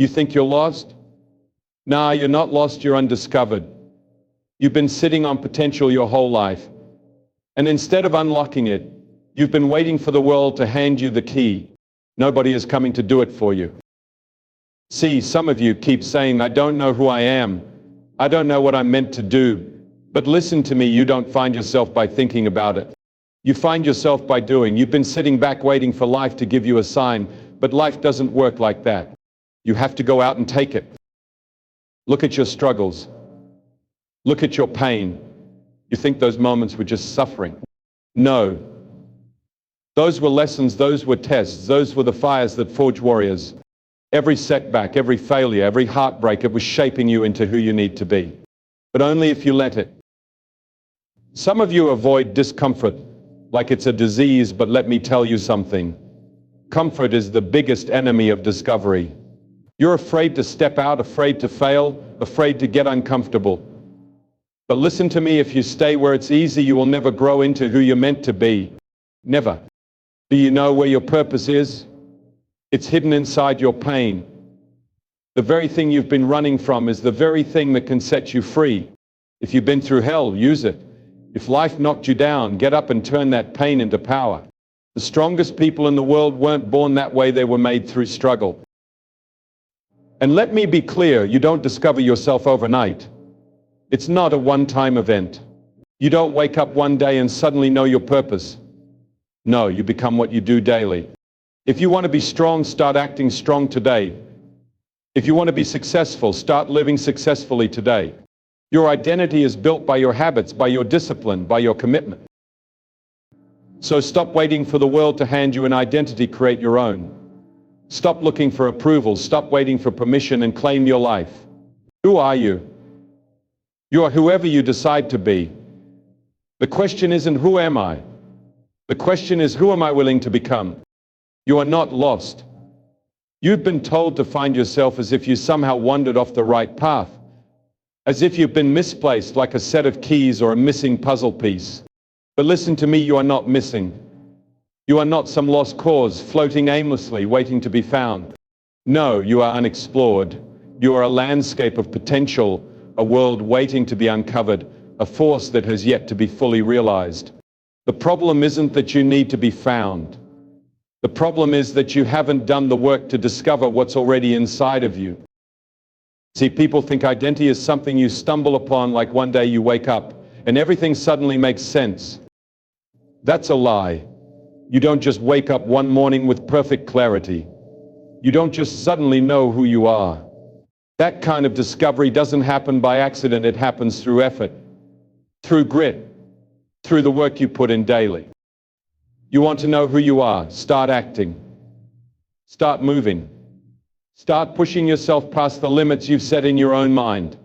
You think you're lost? Nah, you're not lost, you're undiscovered. You've been sitting on potential your whole life. And instead of unlocking it, you've been waiting for the world to hand you the key. Nobody is coming to do it for you. See, some of you keep saying, I don't know who I am. I don't know what I'm meant to do. But listen to me, you don't find yourself by thinking about it. You find yourself by doing. You've been sitting back waiting for life to give you a sign, but life doesn't work like that. You have to go out and take it. Look at your struggles. Look at your pain. You think those moments were just suffering. No. Those were lessons, those were tests, those were the fires that forge warriors. Every setback, every failure, every heartbreak, it was shaping you into who you need to be. But only if you let it. Some of you avoid discomfort like it's a disease, but let me tell you something. Comfort is the biggest enemy of discovery. You're afraid to step out, afraid to fail, afraid to get uncomfortable. But listen to me, if you stay where it's easy, you will never grow into who you're meant to be. Never. Do you know where your purpose is? It's hidden inside your pain. The very thing you've been running from is the very thing that can set you free. If you've been through hell, use it. If life knocked you down, get up and turn that pain into power. The strongest people in the world weren't born that way, they were made through struggle. And let me be clear, you don't discover yourself overnight. It's not a one-time event. You don't wake up one day and suddenly know your purpose. No, you become what you do daily. If you want to be strong, start acting strong today. If you want to be successful, start living successfully today. Your identity is built by your habits, by your discipline, by your commitment. So stop waiting for the world to hand you an identity, create your own. Stop looking for approval, stop waiting for permission, and claim your life. Who are you? You are whoever you decide to be. The question isn't who am I? The question is who am I willing to become? You are not lost. You've been told to find yourself as if you somehow wandered off the right path, as if you've been misplaced like a set of keys or a missing puzzle piece. But listen to me, you are not missing. You are not some lost cause floating aimlessly, waiting to be found. No, you are unexplored. You are a landscape of potential, a world waiting to be uncovered, a force that has yet to be fully realized. The problem isn't that you need to be found. The problem is that you haven't done the work to discover what's already inside of you. See, people think identity is something you stumble upon, like one day you wake up and everything suddenly makes sense. That's a lie. You don't just wake up one morning with perfect clarity. You don't just suddenly know who you are. That kind of discovery doesn't happen by accident. It happens through effort, through grit, through the work you put in daily. You want to know who you are? Start acting. Start moving. Start pushing yourself past the limits you've set in your own mind.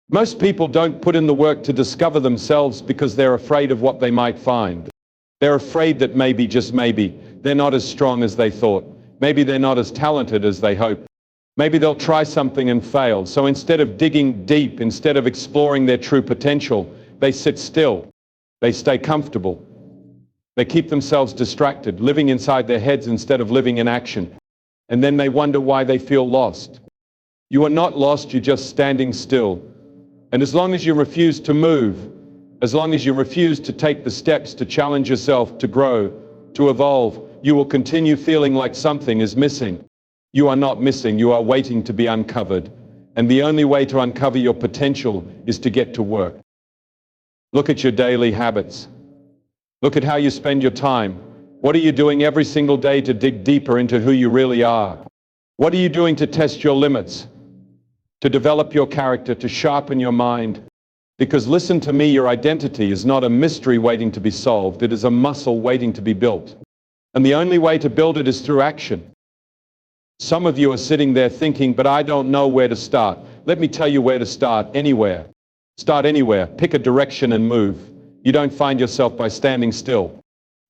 Most people don't put in the work to discover themselves because they're afraid of what they might find. They're afraid that maybe, just maybe, they're not as strong as they thought. Maybe they're not as talented as they hoped. Maybe they'll try something and fail. So instead of digging deep, instead of exploring their true potential, they sit still. They stay comfortable. They keep themselves distracted, living inside their heads instead of living in action. And then they wonder why they feel lost. You are not lost, you're just standing still. And as long as you refuse to move, as long as you refuse to take the steps to challenge yourself, to grow, to evolve, you will continue feeling like something is missing. You are not missing, you are waiting to be uncovered. And the only way to uncover your potential is to get to work. Look at your daily habits. Look at how you spend your time. What are you doing every single day to dig deeper into who you really are? What are you doing to test your limits? To develop your character, to sharpen your mind? Because listen to me, your identity is not a mystery waiting to be solved. It is a muscle waiting to be built. And the only way to build it is through action. Some of you are sitting there thinking, but I don't know where to start. Let me tell you where to start. Anywhere. Start anywhere. Pick a direction and move. You don't find yourself by standing still.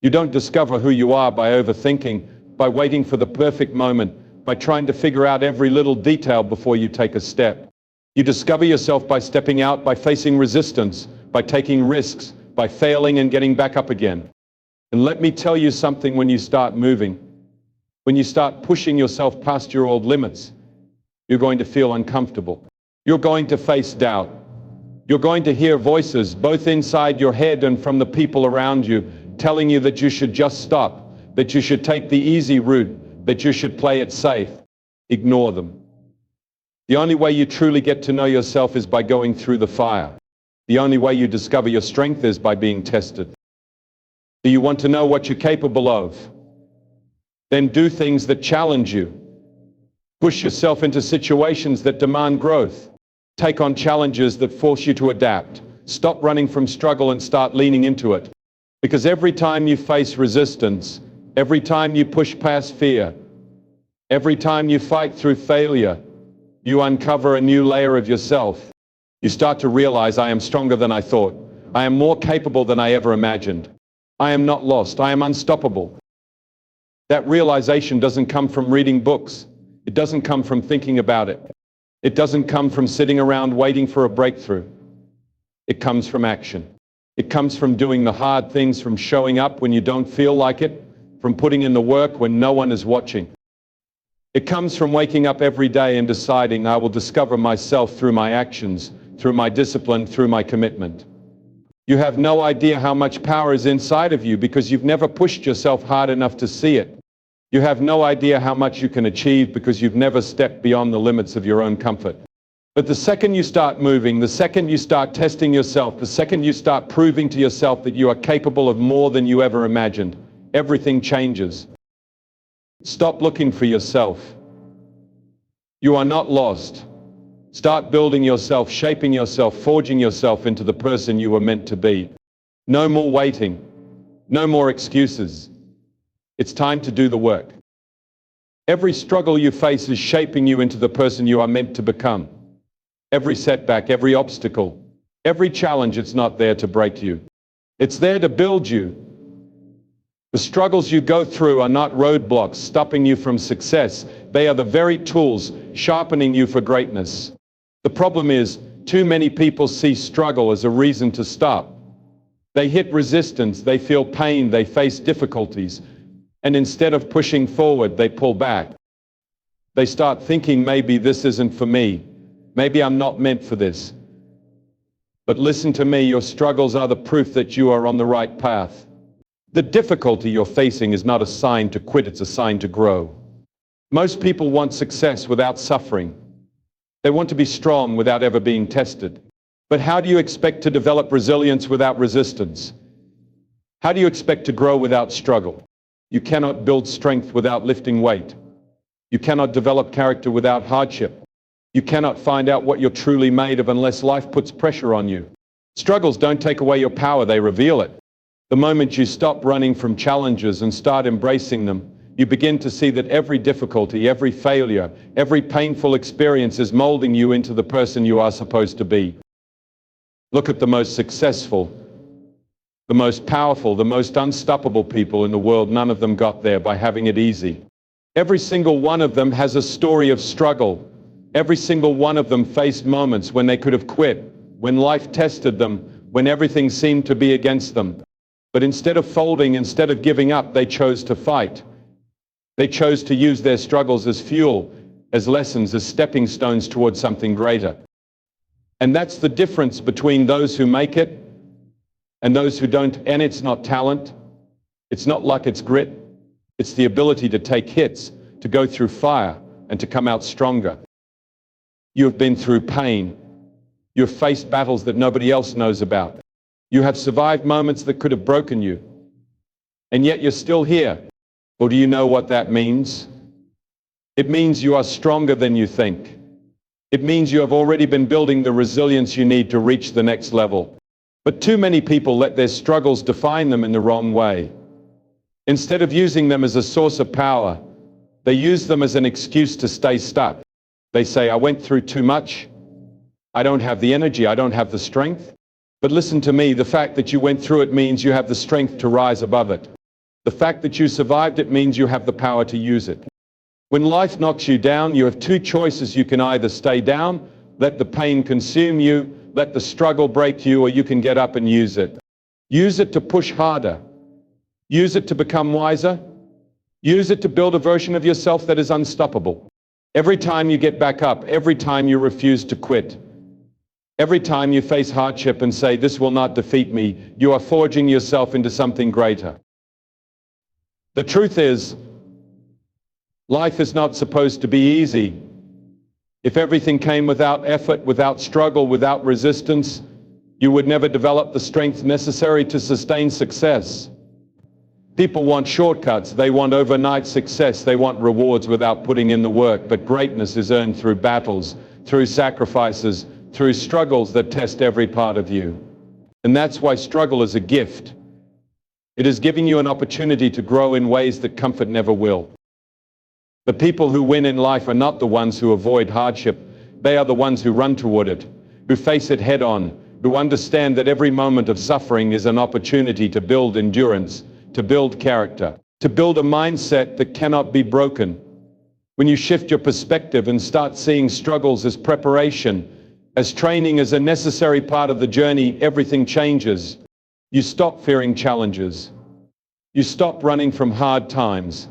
You don't discover who you are by overthinking, by waiting for the perfect moment, by trying to figure out every little detail before you take a step. You discover yourself by stepping out, by facing resistance, by taking risks, by failing and getting back up again. And let me tell you something, when you start moving, when you start pushing yourself past your old limits, You're going to feel uncomfortable. You're going to face doubt. You're going to hear voices, both inside your head and from the people around you, telling you that you should just stop, that you should take the easy route, that you should play it safe. Ignore them. The only way you truly get to know yourself is by going through the fire. The only way you discover your strength is by being tested. Do you want to know what you're capable of? Then do things that challenge you. Push yourself into situations that demand growth. Take on challenges that force you to adapt. Stop running from struggle and start leaning into it. Because every time you face resistance, every time you push past fear, every time you fight through failure, you uncover a new layer of yourself. You start to realize, I am stronger than I thought. I am more capable than I ever imagined. I am not lost. I am unstoppable. That realization doesn't come from reading books. It doesn't come from thinking about it. It doesn't come from sitting around waiting for a breakthrough. It comes from action. It comes from doing the hard things, from showing up when you don't feel like it, from putting in the work when no one is watching. It comes from waking up every day and deciding, I will discover myself through my actions, through my discipline, through my commitment. You have no idea how much power is inside of you because you've never pushed yourself hard enough to see it. You have no idea how much you can achieve because you've never stepped beyond the limits of your own comfort. But the second you start moving, the second you start testing yourself, the second you start proving to yourself that you are capable of more than you ever imagined, everything changes. Stop looking for yourself. You are not lost. Start building yourself, shaping yourself, forging yourself into the person you were meant to be. No more waiting. No more excuses. It's time to do the work. Every struggle you face is shaping you into the person you are meant to become. Every setback, every obstacle, every challenge, it's not there to break you. It's there to build you. The struggles you go through are not roadblocks stopping you from success. They are the very tools sharpening you for greatness. The problem is, too many people see struggle as a reason to stop. They hit resistance, they feel pain, they face difficulties, and instead of pushing forward, they pull back. They start thinking, maybe this isn't for me. Maybe I'm not meant for this. But listen to me, your struggles are the proof that you are on the right path. The difficulty you're facing is not a sign to quit, it's a sign to grow. Most people want success without suffering. They want to be strong without ever being tested. But how do you expect to develop resilience without resistance? How do you expect to grow without struggle? You cannot build strength without lifting weight. You cannot develop character without hardship. You cannot find out what you're truly made of unless life puts pressure on you. Struggles don't take away your power, they reveal it. The moment you stop running from challenges and start embracing them, you begin to see that every difficulty, every failure, every painful experience is molding you into the person you are supposed to be. Look at the most successful, the most powerful, the most unstoppable people in the world. None of them got there by having it easy. Every single one of them has a story of struggle. Every single one of them faced moments when they could have quit, when life tested them, when everything seemed to be against them. But instead of folding, instead of giving up, they chose to fight. They chose to use their struggles as fuel, as lessons, as stepping stones towards something greater. And that's the difference between those who make it and those who don't. And it's not talent. It's not luck, it's grit. It's the ability to take hits, to go through fire, and to come out stronger. You have been through pain. You have faced battles that nobody else knows about. You have survived moments that could have broken you. And yet you're still here. Well, do you know what that means? It means you are stronger than you think. It means you have already been building the resilience you need to reach the next level. But too many people let their struggles define them in the wrong way. Instead of using them as a source of power, they use them as an excuse to stay stuck. They say, I went through too much. I don't have the energy. I don't have the strength. But listen to me, the fact that you went through it means you have the strength to rise above it. The fact that you survived it means you have the power to use it. When life knocks you down, you have two choices. You can either stay down, let the pain consume you, let the struggle break you, or you can get up and use it. Use it to push harder. Use it to become wiser. Use it to build a version of yourself that is unstoppable. Every time you get back up, every time you refuse to quit, every time you face hardship and say, "This will not defeat me," you are forging yourself into something greater. The truth is, life is not supposed to be easy. If everything came without effort, without struggle, without resistance, you would never develop the strength necessary to sustain success. People want shortcuts, they want overnight success, they want rewards without putting in the work, but greatness is earned through battles, through sacrifices, through struggles that test every part of you. And that's why struggle is a gift. It is giving you an opportunity to grow in ways that comfort never will. The people who win in life are not the ones who avoid hardship. They are the ones who run toward it, who face it head on, who understand that every moment of suffering is an opportunity to build endurance, to build character, to build a mindset that cannot be broken. When you shift your perspective and start seeing struggles as preparation, as training, as a necessary part of the journey, everything changes. You stop fearing challenges. You stop running from hard times.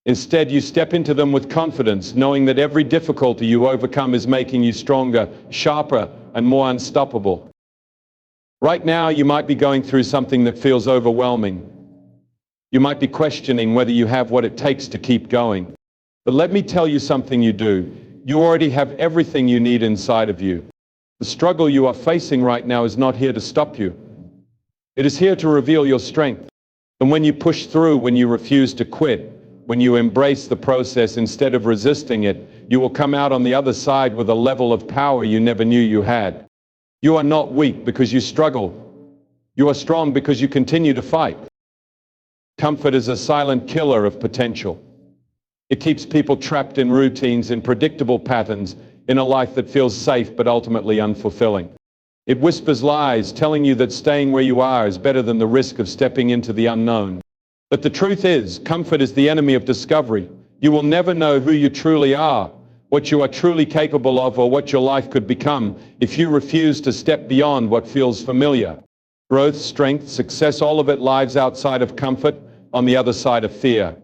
Instead, you step into them with confidence, knowing that every difficulty you overcome is making you stronger, sharper, and more unstoppable. Right now, you might be going through something that feels overwhelming. You might be questioning whether you have what it takes to keep going. But let me tell you something you do. You already have everything you need inside of you. The struggle you are facing right now is not here to stop you. It is here to reveal your strength. And when you push through, when you refuse to quit, when you embrace the process instead of resisting it, you will come out on the other side with a level of power you never knew you had. You are not weak because you struggle. You are strong because you continue to fight. Comfort is a silent killer of potential. It keeps people trapped in routines, in predictable patterns, in a life that feels safe but ultimately unfulfilling. It whispers lies, telling you that staying where you are is better than the risk of stepping into the unknown. But the truth is, comfort is the enemy of discovery. You will never know who you truly are, what you are truly capable of, or what your life could become if you refuse to step beyond what feels familiar. Growth, strength, success, all of it lies outside of comfort, on the other side of fear.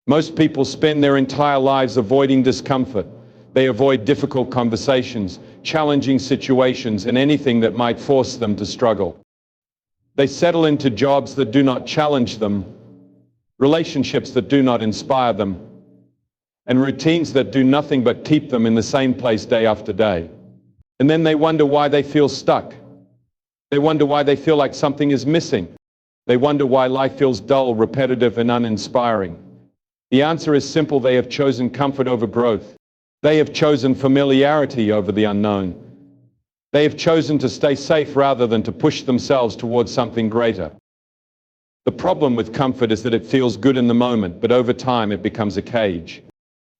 Most people spend their entire lives avoiding discomfort. They avoid difficult conversations, challenging situations, and anything that might force them to struggle. They settle into jobs that do not challenge them, relationships that do not inspire them, and routines that do nothing but keep them in the same place day after day. And then they wonder why they feel stuck. They wonder why they feel like something is missing. They wonder why life feels dull, repetitive, and uninspiring. The answer is simple. They have chosen comfort over growth. They have chosen familiarity over the unknown. They have chosen to stay safe rather than to push themselves towards something greater. The problem with comfort is that it feels good in the moment, but over time it becomes a cage.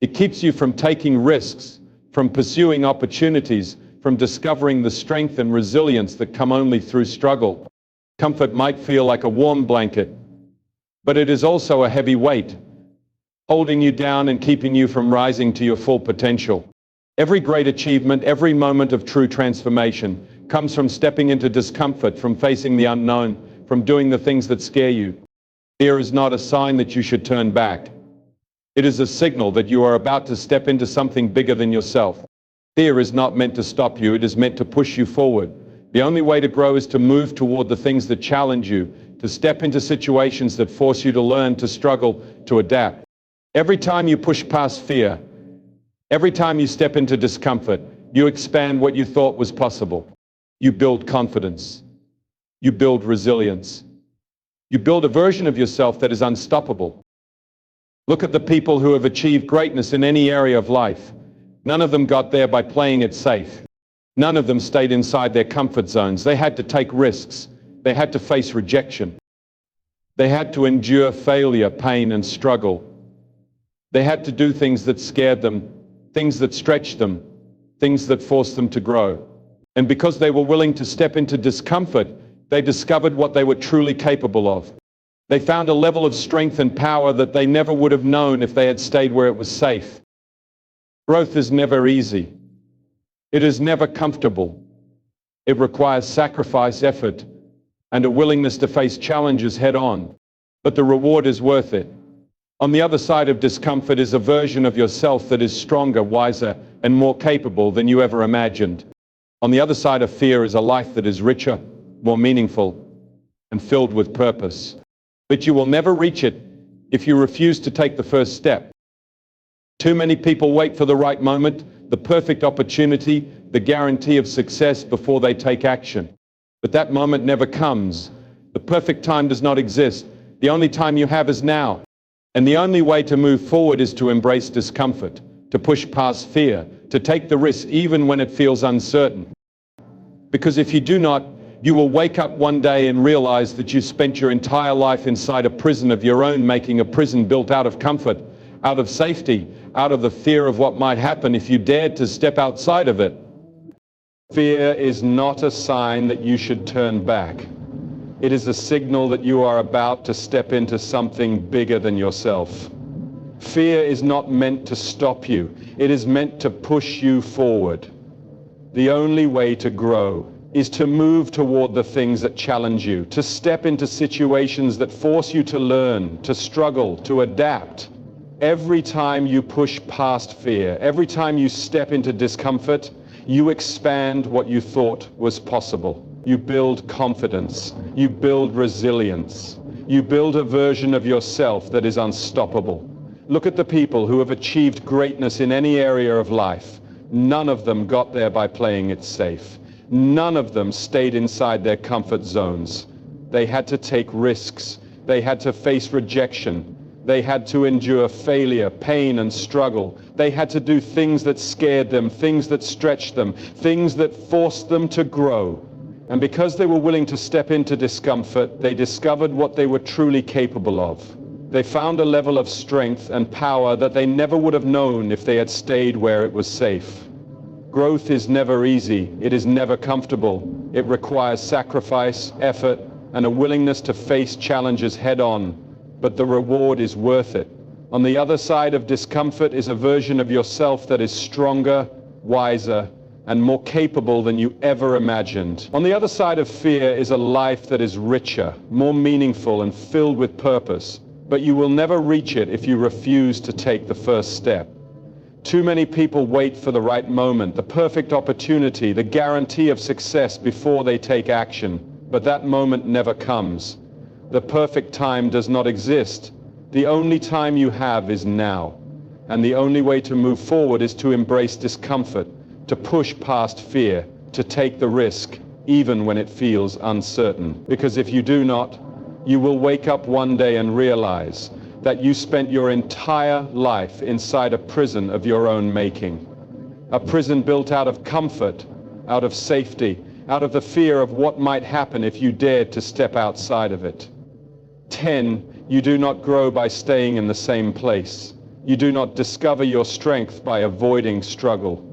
It keeps you from taking risks, from pursuing opportunities, from discovering the strength and resilience that come only through struggle. Comfort might feel like a warm blanket, but it is also a heavy weight, holding you down and keeping you from rising to your full potential. Every great achievement, every moment of true transformation comes from stepping into discomfort, from facing the unknown, from doing the things that scare you. Fear is not a sign that you should turn back. It is a signal that you are about to step into something bigger than yourself. Fear is not meant to stop you, it is meant to push you forward. The only way to grow is to move toward the things that challenge you, to step into situations that force you to learn, to struggle, to adapt. Every time you push past fear, every time you step into discomfort, you expand what you thought was possible. You build confidence. You build resilience. You build a version of yourself that is unstoppable. Look at the people who have achieved greatness in any area of life. None of them got there by playing it safe. None of them stayed inside their comfort zones. They had to take risks. They had to face rejection. They had to endure failure, pain, and struggle. They had to do things that scared them, things that stretched them, things that forced them to grow. And because they were willing to step into discomfort, they discovered what they were truly capable of. They found a level of strength and power that they never would have known if they had stayed where it was safe. Growth is never easy. It is never comfortable. It requires sacrifice, effort, and a willingness to face challenges head on. But the reward is worth it. On the other side of discomfort is a version of yourself that is stronger, wiser, and more capable than you ever imagined. On the other side of fear is a life that is richer, more meaningful, and filled with purpose. But you will never reach it if you refuse to take the first step. Too many people wait for the right moment, the perfect opportunity, the guarantee of success before they take action. But that moment never comes. The perfect time does not exist. The only time you have is now. And the only way to move forward is to embrace discomfort, to push past fear, to take the risk even when it feels uncertain. Because if you do not, you will wake up one day and realize that you spent your entire life inside a prison of your own, making a prison built out of comfort, out of safety, out of the fear of what might happen if you dared to step outside of it. Fear is not a sign that you should turn back. It is a signal that you are about to step into something bigger than yourself. Fear is not meant to stop you. It is meant to push you forward. The only way to grow is to move toward the things that challenge you, to step into situations that force you to learn, to struggle, to adapt. Every time you push past fear, every time you step into discomfort, you expand what you thought was possible. You build confidence. You build resilience. You build a version of yourself that is unstoppable. Look at the people who have achieved greatness in any area of life. None of them got there by playing it safe. None of them stayed inside their comfort zones. They had to take risks. They had to face rejection. They had to endure failure, pain, and struggle. They had to do things that scared them, things that stretched them, things that forced them to grow. And because they were willing to step into discomfort, they discovered what they were truly capable of. They found a level of strength and power that they never would have known if they had stayed where it was safe. Growth is never easy. It is never comfortable. It requires sacrifice, effort, and a willingness to face challenges head on. But the reward is worth it. On the other side of discomfort is a version of yourself that is stronger, wiser, and more capable than you ever imagined. On the other side of fear is a life that is richer, more meaningful, and filled with purpose. But you will never reach it if you refuse to take the first step. Too many people wait for the right moment, the perfect opportunity, the guarantee of success before they take action. But that moment never comes. The perfect time does not exist. The only time you have is now. And the only way to move forward is to embrace discomfort, to push past fear, to take the risk, even when it feels uncertain. Because if you do not, you will wake up one day and realize that you spent your entire life inside a prison of your own making. A prison built out of comfort, out of safety, out of the fear of what might happen if you dared to step outside of it. 10. You do not grow by staying in the same place. You do not discover your strength by avoiding struggle.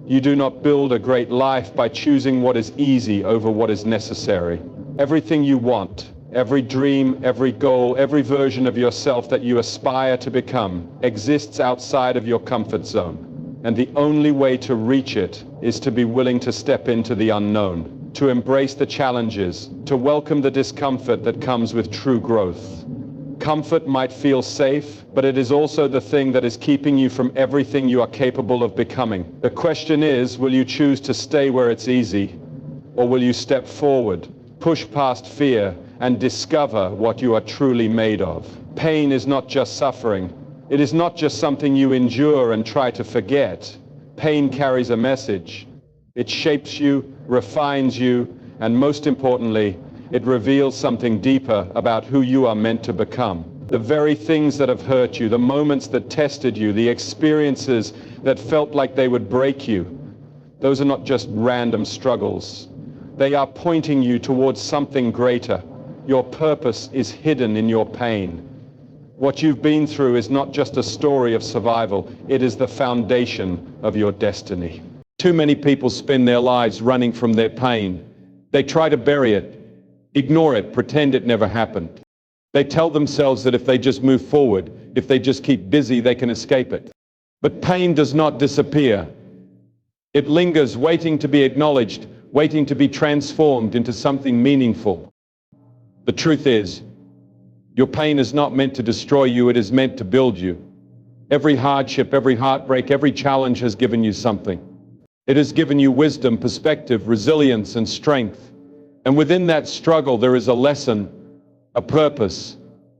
You do not build a great life by choosing what is easy over what is necessary. Everything you want, every dream, every goal, every version of yourself that you aspire to become exists outside of your comfort zone. And the only way to reach it is to be willing to step into the unknown, to embrace the challenges, to welcome the discomfort that comes with true growth. Comfort might feel safe, but it is also the thing that is keeping you from everything you are capable of becoming. The question is, will you choose to stay where it's easy, or will you step forward, push past fear, and discover what you are truly made of? Pain is not just suffering. It is not just something you endure and try to forget. Pain carries a message. It shapes you, refines you, and most importantly, it reveals something deeper about who you are meant to become. The very things that have hurt you, the moments that tested you, the experiences that felt like they would break you, those are not just random struggles. They are pointing you towards something greater. Your purpose is hidden in your pain. What you've been through is not just a story of survival, it is the foundation of your destiny. Too many people spend their lives running from their pain. They try to bury it, ignore it, pretend it never happened. They tell themselves that if they just move forward, if they just keep busy, they can escape it. But pain does not disappear. It lingers, waiting to be acknowledged, waiting to be transformed into something meaningful. The truth is, Your pain is not meant to destroy you, it is meant to build you. Every hardship, every heartbreak, every challenge has given you something. It has given you wisdom, perspective, resilience, and strength. And within that struggle, there is a lesson, a purpose,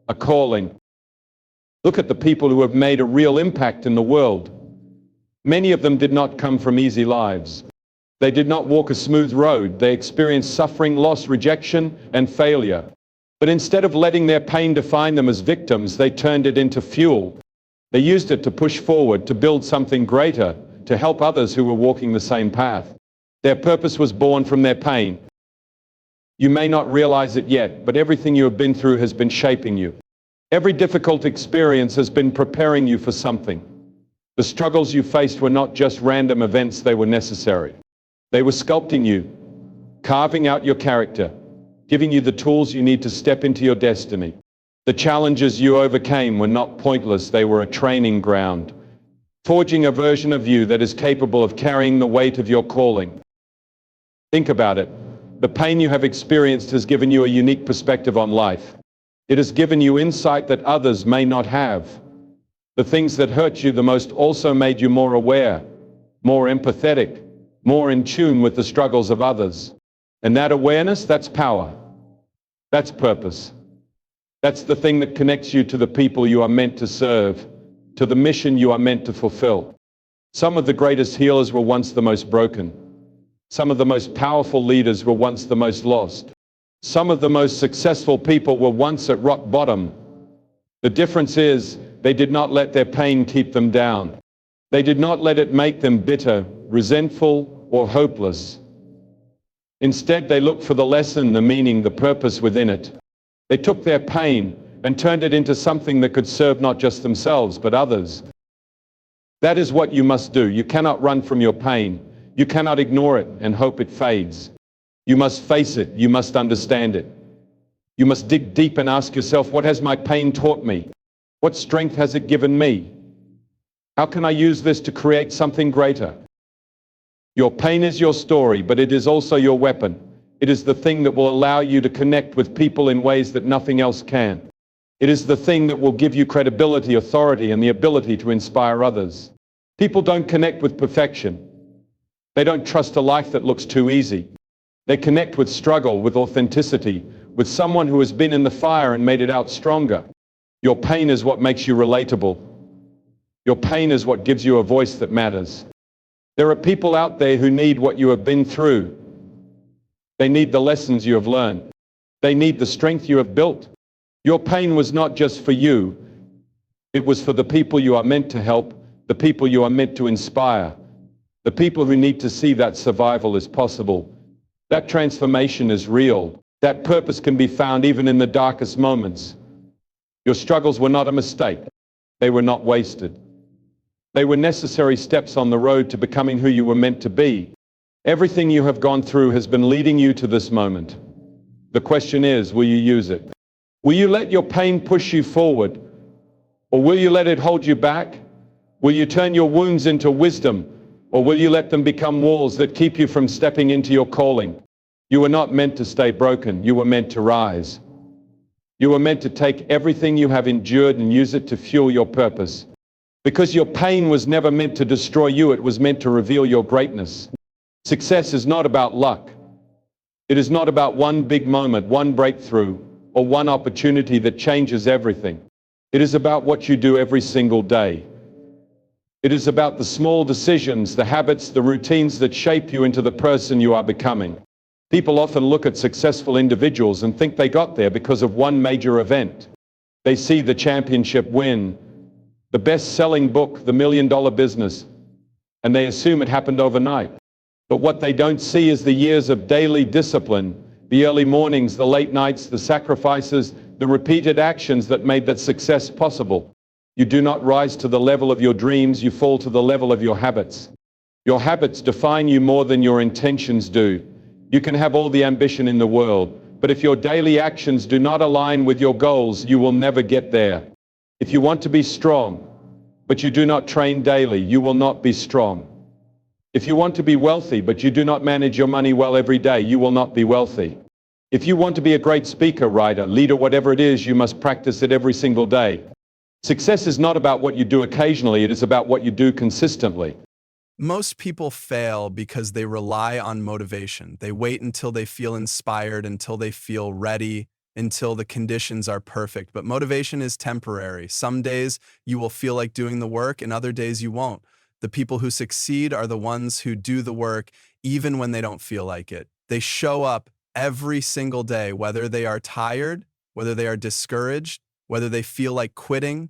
a calling. Look at the people who have made a real impact in the world. Many of them did not come from easy lives. They did not walk a smooth road. They experienced suffering, loss, rejection, and failure. But instead of letting their pain define them as victims, they turned it into fuel. They used it to push forward, to build something greater, to help others who were walking the same path. Their purpose was born from their pain. You may not realize it yet, but everything you have been through has been shaping you. Every difficult experience has been preparing you for something. The struggles you faced were not just random events, they were necessary. They were sculpting you, carving out your character, giving you the tools you need to step into your destiny. The challenges you overcame were not pointless, they were a training ground, forging a version of you that is capable of carrying the weight of your calling. Think about it. The pain you have experienced has given you a unique perspective on life. It has given you insight that others may not have. The things that hurt you the most also made you more aware, more empathetic, more in tune with the struggles of others. And that awareness, that's power. That's purpose. That's the thing that connects you to the people you are meant to serve, to the mission you are meant to fulfill. Some of the greatest healers were once the most broken. Some of the most powerful leaders were once the most lost. Some of the most successful people were once at rock bottom. The difference is, they did not let their pain keep them down. They did not let it make them bitter, resentful, or hopeless. Instead, they looked for the lesson, the meaning, the purpose within it. They took their pain and turned it into something that could serve not just themselves, but others. That is what you must do. You cannot run from your pain. You cannot ignore it and hope it fades. You must face it. You must understand it. You must dig deep and ask yourself, what has my pain taught me? What strength has it given me? How can I use this to create something greater? Your pain is your story, but it is also your weapon. It is the thing that will allow you to connect with people in ways that nothing else can. It is the thing that will give you credibility, authority, and the ability to inspire others. People don't connect with perfection. They don't trust a life that looks too easy. They connect with struggle, with authenticity, with someone who has been in the fire and made it out stronger. Your pain is what makes you relatable. Your pain is what gives you a voice that matters. There are people out there who need what you have been through. They need the lessons you have learned. They need the strength you have built. Your pain was not just for you. It was for the people you are meant to help, the people you are meant to inspire, the people who need to see that survival is possible. That transformation is real. That purpose can be found even in the darkest moments. Your struggles were not a mistake. They were not wasted. They were necessary steps on the road to becoming who you were meant to be. Everything you have gone through has been leading you to this moment. The question is, will you use it? Will you let your pain push you forward? Or will you let it hold you back? Will you turn your wounds into wisdom? Or will you let them become walls that keep you from stepping into your calling? You were not meant to stay broken. You were meant to rise. You were meant to take everything you have endured and use it to fuel your purpose. Because your pain was never meant to destroy you, it was meant to reveal your greatness. Success is not about luck. It is not about one big moment, one breakthrough, or one opportunity that changes everything. It is about what you do every single day. It is about the small decisions, the habits, the routines that shape you into the person you are becoming. People often look at successful individuals and think they got there because of one major event. They see the championship win, the best-selling book, the million-dollar business, and they assume it happened overnight. But what they don't see is the years of daily discipline, the early mornings, the late nights, the sacrifices, the repeated actions that made that success possible. You do not rise to the level of your dreams, you fall to the level of your habits. Your habits define you more than your intentions do. You can have all the ambition in the world, but if your daily actions do not align with your goals, you will never get there. If you want to be strong, but you do not train daily, you will not be strong. If you want to be wealthy, but you do not manage your money well every day, you will not be wealthy. If you want to be a great speaker, writer, leader, whatever it is, you must practice it every single day. Success is not about what you do occasionally, it is about what you do consistently. Most people fail because they rely on motivation. They wait until they feel inspired, until they feel ready, until the conditions are perfect. But motivation is temporary. Some days you will feel like doing the work, and other days you won't. The people who succeed are the ones who do the work even when they don't feel like it. They show up every single day, whether they are tired, whether they are discouraged, whether they feel like quitting.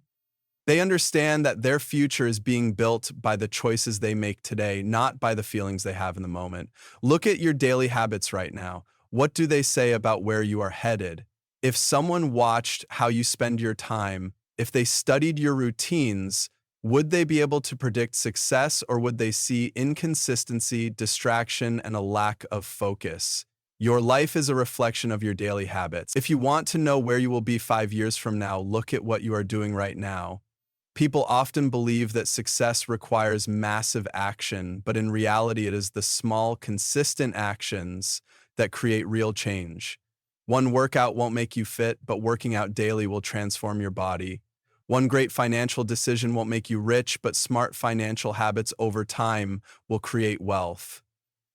They understand that their future is being built by the choices they make today, not by the feelings they have in the moment. Look at your daily habits right now. What do they say about where you are headed? If someone watched how you spend your time, if they studied your routines, would they be able to predict success, or would they see inconsistency, distraction, and a lack of focus? Your life is a reflection of your daily habits. If you want to know where you will be 5 years from now, look at what you are doing right now. People often believe that success requires massive action, but in reality, it is the small, consistent actions that create real change. One workout won't make you fit, but working out daily will transform your body. One great financial decision won't make you rich, but smart financial habits over time will create wealth.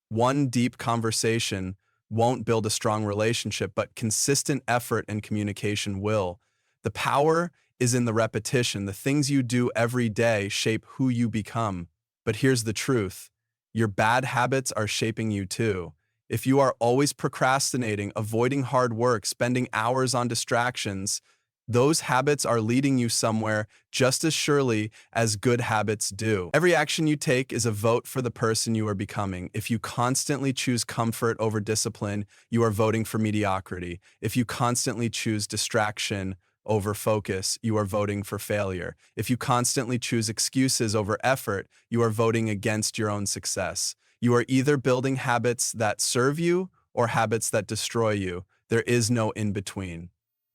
One deep conversation won't build a strong relationship, but consistent effort and communication will. The power is in the repetition. The things you do every day shape who you become. But here's the truth. Your bad habits are shaping you too. If you are always procrastinating, avoiding hard work, spending hours on distractions, those habits are leading you somewhere just as surely as good habits do. Every action you take is a vote for the person you are becoming. If you constantly choose comfort over discipline, you are voting for mediocrity. If you constantly choose distraction over focus, you are voting for failure. If you constantly choose excuses over effort, you are voting against your own success. You are either building habits that serve you or habits that destroy you. There is no in between.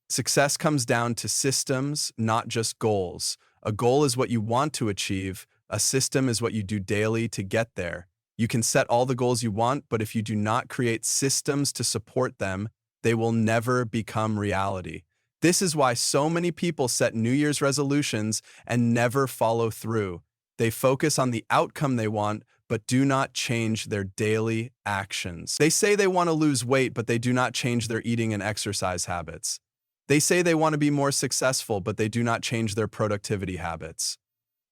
Success comes down to systems, not just goals. A goal is what you want to achieve. A system is what you do daily to get there. You can set all the goals you want, but if you do not create systems to support them, they will never become reality. This is why so many people set New Year's resolutions and never follow through. They focus on the outcome they want, but do not change their daily actions. They say they want to lose weight, but they do not change their eating and exercise habits. They say they want to be more successful, but they do not change their productivity habits.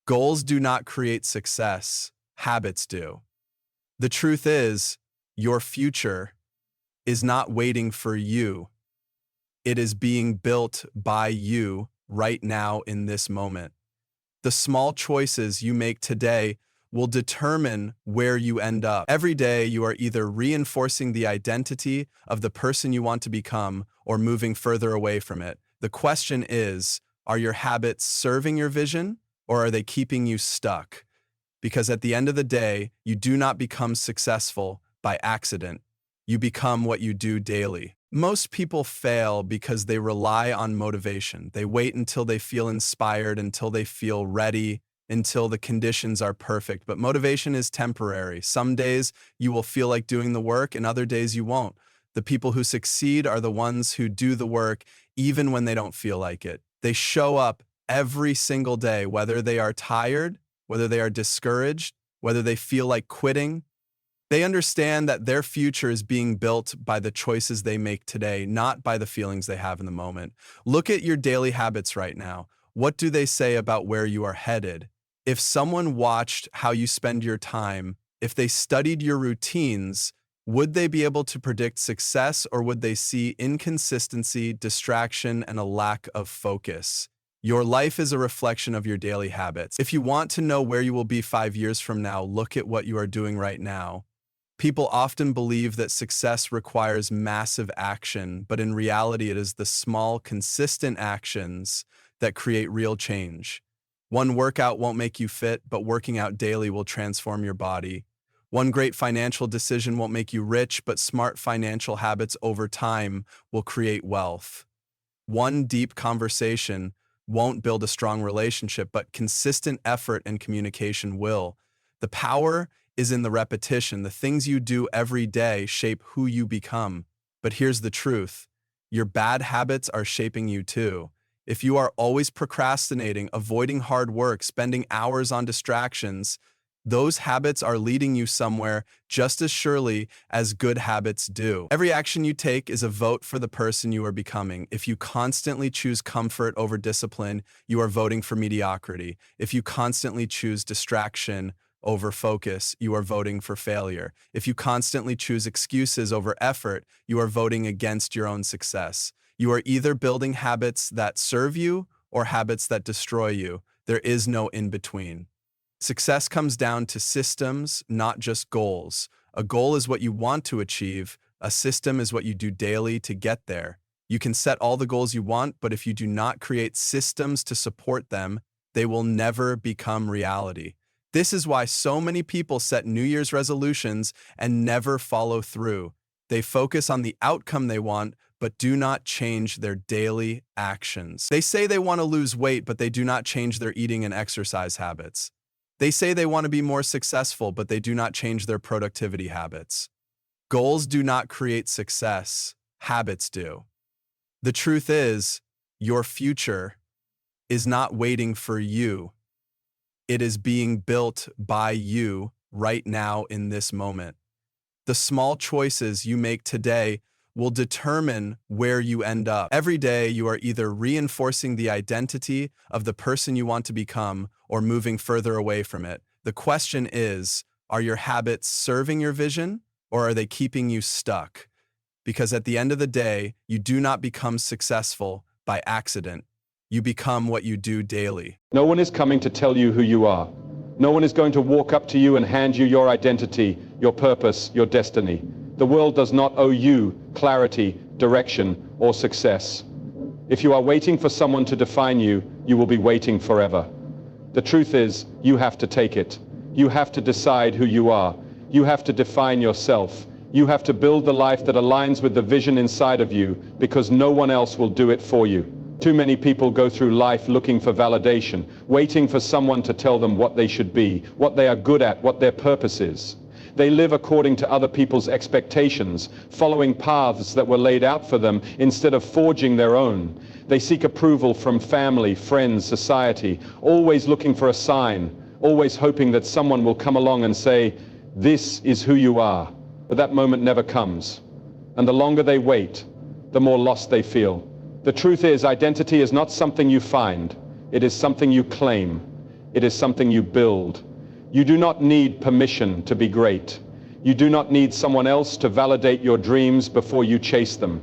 Goals do not create success, habits do. The truth is, your future is not waiting for you. It is being built by you right now in this moment. The small choices you make today will determine where you end up. Every day, you are either reinforcing the identity of the person you want to become or moving further away from it. The question is, are your habits serving your vision, or are they keeping you stuck? Because at the end of the day, you do not become successful by accident. You become what you do daily. Most people fail because they rely on motivation. They wait until they feel inspired, until they feel ready, until the conditions are perfect. But motivation is temporary. Some days you will feel like doing the work, and other days you won't. The people who succeed are the ones who do the work even when they don't feel like it. They show up every single day, whether they are tired, whether they are discouraged, whether they feel like quitting. They understand that their future is being built by the choices they make today, not by the feelings they have in the moment. Look at your daily habits right now. What do they say about where you are headed? If someone watched how you spend your time, if they studied your routines, would they be able to predict success, or would they see inconsistency, distraction, and a lack of focus? Your life is a reflection of your daily habits. If you want to know where you will be 5 years from now, look at what you are doing right now. People often believe that success requires massive action, but in reality, it is the small, consistent actions that create real change. One workout won't make you fit, but working out daily will transform your body. One great financial decision won't make you rich, but smart financial habits over time will create wealth. One deep conversation won't build a strong relationship, but consistent effort and communication will. The power is in the repetition. The things you do every day shape who you become. But here's the truth. Your bad habits are shaping you too. If you are always procrastinating, avoiding hard work, spending hours on distractions, those habits are leading you somewhere just as surely as good habits do. Every action you take is a vote for the person you are becoming. If you constantly choose comfort over discipline, you are voting for mediocrity. If you constantly choose distraction over focus, you are voting for failure. If you constantly choose excuses over effort, you are voting against your own success. You are either building habits that serve you or habits that destroy you. There is no in between. Success comes down to systems, not just goals. A goal is what you want to achieve. A system is what you do daily to get there. You can set all the goals you want, but if you do not create systems to support them, they will never become reality. This is why so many people set New Year's resolutions and never follow through. They focus on the outcome they want, but do not change their daily actions. They say they want to lose weight, but they do not change their eating and exercise habits. They say they want to be more successful, but they do not change their productivity habits. Goals do not create success, habits do. The truth is, your future is not waiting for you. It is being built by you right now in this moment. The small choices you make today will determine where you end up. Every day, you are either reinforcing the identity of the person you want to become or moving further away from it. The question is, are your habits serving your vision or are they keeping you stuck? Because at the end of the day, you do not become successful by accident. You become what you do daily. No one is coming to tell you who you are. No one is going to walk up to you and hand you your identity, your purpose, your destiny. The world does not owe you clarity, direction, or success. If you are waiting for someone to define you, you will be waiting forever. The truth is, you have to take it. You have to decide who you are. You have to define yourself. You have to build the life that aligns with the vision inside of you, because no one else will do it for you. Too many people go through life looking for validation, waiting for someone to tell them what they should be, what they are good at, what their purpose is. They live according to other people's expectations, following paths that were laid out for them instead of forging their own. They seek approval from family, friends, society, always looking for a sign, always hoping that someone will come along and say, "This is who you are." But that moment never comes. And the longer they wait, the more lost they feel. The truth is, identity is not something you find. It is something you claim. It is something you build. You do not need permission to be great. You do not need someone else to validate your dreams before you chase them.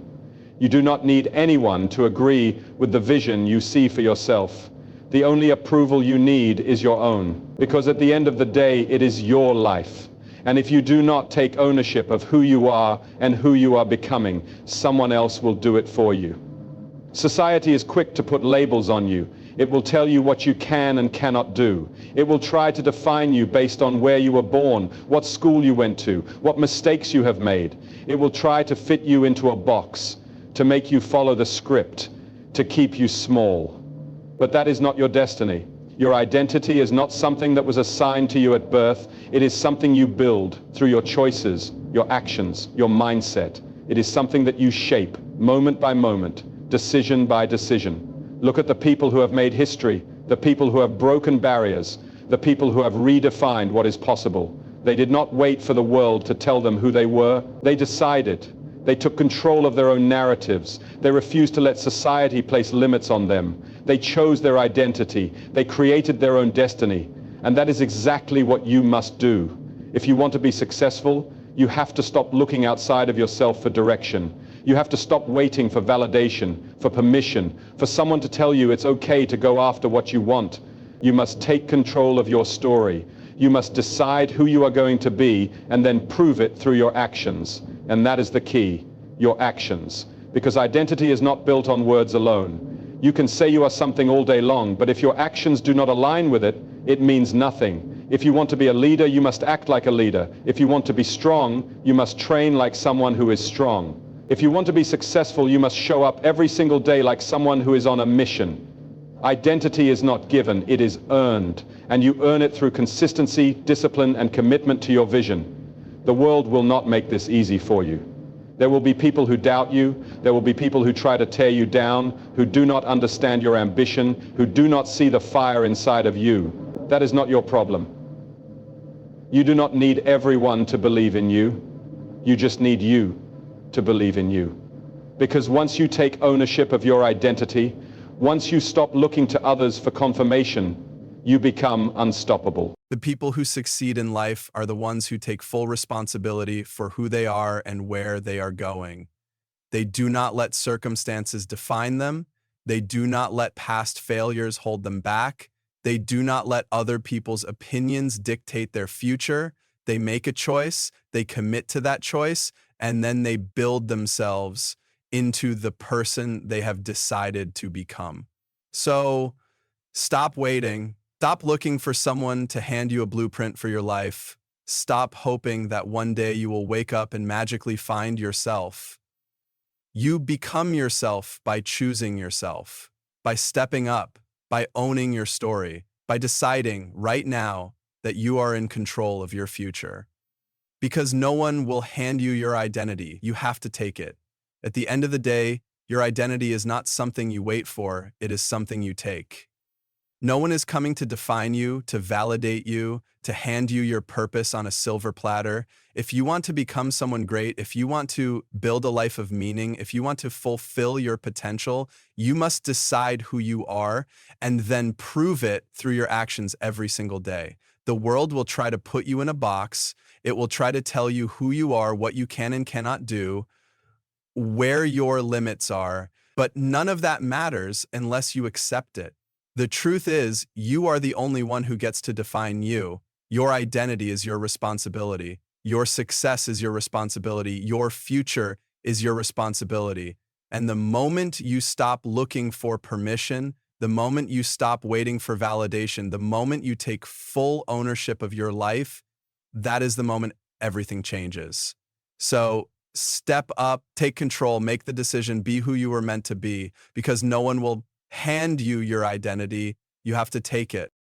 You do not need anyone to agree with the vision you see for yourself. The only approval you need is your own, because at the end of the day, it is your life. And if you do not take ownership of who you are and who you are becoming, someone else will do it for you. Society is quick to put labels on you. It will tell you what you can and cannot do. It will try to define you based on where you were born, what school you went to, what mistakes you have made. It will try to fit you into a box, to make you follow the script, to keep you small. But that is not your destiny. Your identity is not something that was assigned to you at birth. It is something you build through your choices, your actions, your mindset. It is something that you shape moment by moment, decision by decision. Look at the people who have made history, the people who have broken barriers, the people who have redefined what is possible. They did not wait for the world to tell them who they were. They decided. They took control of their own narratives. They refused to let society place limits on them. They chose their identity. They created their own destiny. And that is exactly what you must do. If you want to be successful, you have to stop looking outside of yourself for direction. You have to stop waiting for validation, for permission, for someone to tell you it's okay to go after what you want. You must take control of your story. You must decide who you are going to be and then prove it through your actions. And that is the key, your actions. Because identity is not built on words alone. You can say you are something all day long, but if your actions do not align with it, it means nothing. If you want to be a leader, you must act like a leader. If you want to be strong, you must train like someone who is strong. If you want to be successful, you must show up every single day like someone who is on a mission. Identity is not given, it is earned. And you earn it through consistency, discipline, and commitment to your vision. The world will not make this easy for you. There will be people who doubt you. There will be people who try to tear you down, who do not understand your ambition, who do not see the fire inside of you. That is not your problem. You do not need everyone to believe in you. You just need you to believe in you. Because once you take ownership of your identity, once you stop looking to others for confirmation, you become unstoppable. The people who succeed in life are the ones who take full responsibility for who they are and where they are going. They do not let circumstances define them. They do not let past failures hold them back. They do not let other people's opinions dictate their future. They make a choice, they commit to that choice, and then they build themselves into the person they have decided to become. So stop waiting. Stop looking for someone to hand you a blueprint for your life. Stop hoping that one day you will wake up and magically find yourself. You become yourself by choosing yourself, by stepping up, by owning your story, by deciding right now that you are in control of your future. Because no one will hand you your identity. You have to take it. At the end of the day, your identity is not something you wait for, it is something you take. No one is coming to define you, to validate you, to hand you your purpose on a silver platter. If you want to become someone great, if you want to build a life of meaning, if you want to fulfill your potential, you must decide who you are and then prove it through your actions every single day. The world will try to put you in a box. It will try to tell you who you are, what you can and cannot do, where your limits are, but none of that matters unless you accept it. The truth is, you are the only one who gets to define you. Your identity is your responsibility. Your success is your responsibility. Your future is your responsibility. And the moment you stop looking for permission, the moment you stop waiting for validation, the moment you take full ownership of your life, that is the moment everything changes. So step up, take control, make the decision, be who you were meant to be, because no one will hand you your identity. You have to take it.